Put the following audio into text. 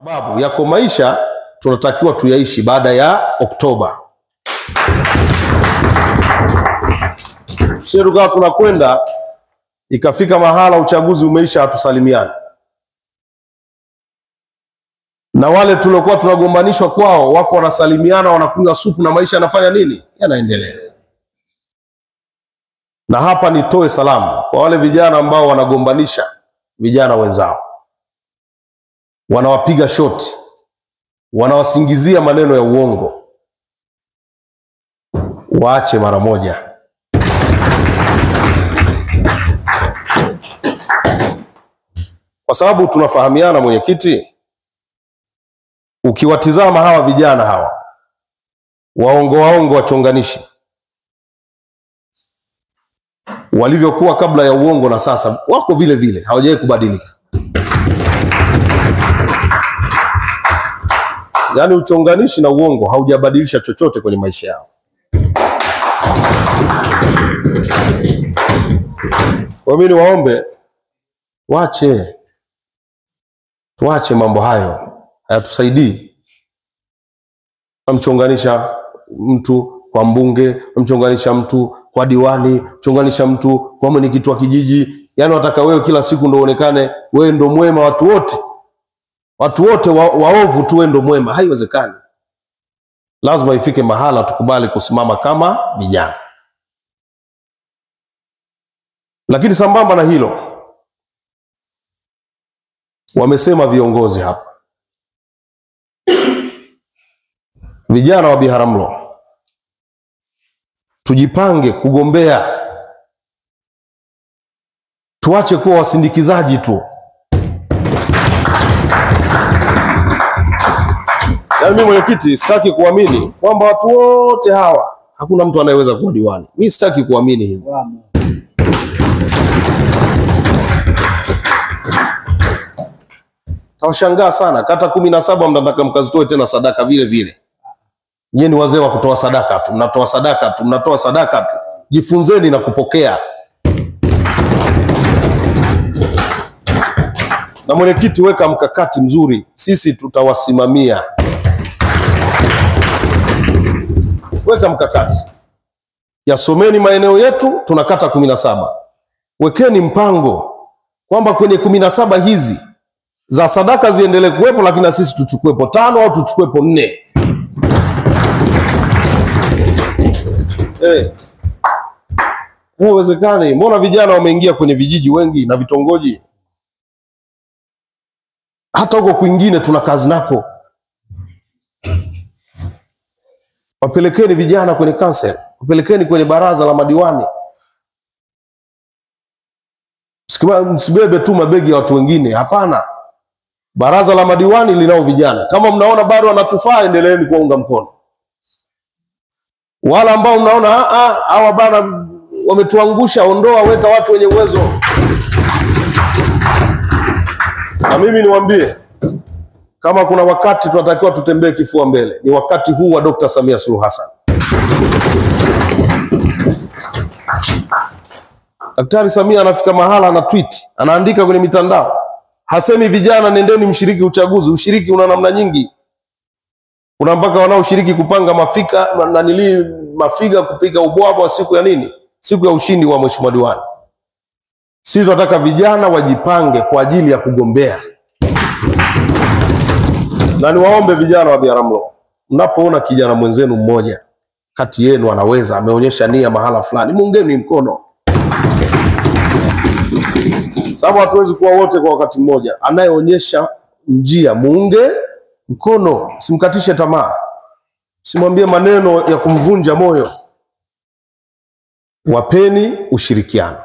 Sababu yako maisha tunatakiwa tuyaishi baada ya Oktoba. Sisi tukawa tunakwenda ikafika mahala uchaguzi umeisha hatusalimiani. Na wale tuliokuwa tunagombanishwa kwao wako wanasalimiana, wanakunywa supu na maisha yanafanya nini? Yanaendelea. Na hapa nitoe salamu kwa wale vijana ambao wanagombanisha vijana wenzao. Wanawapiga shoti, wanawasingizia maneno ya uongo. Waache mara moja. Kwa sababu tunafahamiana, mwenyekiti, ukiwatizama hawa vijana hawa waongo wachonganishi walivyokuwa kabla ya uongo na sasa wako vile vile, hawajawahi kubadilika. Yaani uchonganishi na uongo haujabadilisha chochote kwenye maisha yao. Kwa mimi niwaombe tuache mambo hayo, hayatusaidii. Mchonganisha mtu kwa mbunge, mchonganisha mtu kwa diwani, mchonganisha mtu kwa mwenyekiti wa kijiji. Yaani wataka wewe kila siku ndio uonekane wewe ndio mwema, watu wote waovu tu wewe ndio mwema. Haiwezekani. Lazima ifike mahala tukubali kusimama kama vijana. Lakini sambamba na hilo, wamesema viongozi hapa, vijana wa Biharamulo, tujipange kugombea. Tuache kuwa wasindikizaji tu. Yaani mimi mwenyekiti sitaki kuamini kwamba watu wote hawa hakuna mtu anayeweza kuwa diwani. Mimi sitaki kuamini hivyo. Tawashangaa sana, kata 17 mnataka mkazitoe tena sadaka vile vile. Nyinyi ni wazee wa kutoa sadaka tu, mnatoa sadaka tu. Jifunzeni na kupokea. Na mwenyekiti, weka mkakati mzuri, sisi tutawasimamia. Weka mkakati. Yasomeni maeneo yetu, tunakata 17. Wekeni mpango kwamba kwenye 17 hizi za sadaka ziendelee kuwepo, lakini sisi tuchukuepo 5 au tuchukuepo 4. Haiwezekani. Mbona vijana wameingia kwenye vijiji wengi na vitongoji? Hata huko kwingine tuna kazi nako. Wapelekeni vijana kwenye council, wapelekeni kwenye baraza la madiwani. Msibebe tu mabegi ya watu wengine, hapana. Baraza la madiwani linao vijana. Kama mnaona bado wanatufaa, endeleeni kuunga mkono. Wala ambao mnaona hawa bana wametuangusha, ondoa, weka watu wenye uwezo. Na mimi niwaambie, kama kuna wakati tunatakiwa tutembee kifua mbele, ni wakati huu wa Dr. Samia Suluhu Hassan. Daktari Samia anafika mahala ana tweet, anaandika kwenye mitandao. Hasemi vijana nendeni mshiriki uchaguzi. Ushiriki una namna nyingi. Kuna mpaka wanaoshiriki kupanga mafiga kupika ubwabwa siku ya nini? Siku ya ushindi wa mheshimiwa diwani. Sisi tunataka vijana wajipange kwa ajili ya kugombea. Na niwaombe vijana wa Biharamulo, mnapoona kijana mwenzenu mmoja kati yenu anaweza, ameonyesha nia mahala fulani, muungeni mkono. Sababu hatuwezi kuwa wote kwa wakati mmoja. Anayeonyesha njia muunge mkono, simkatishe tamaa. Simwambie maneno ya kumvunja moyo. Wapeni ushirikiano.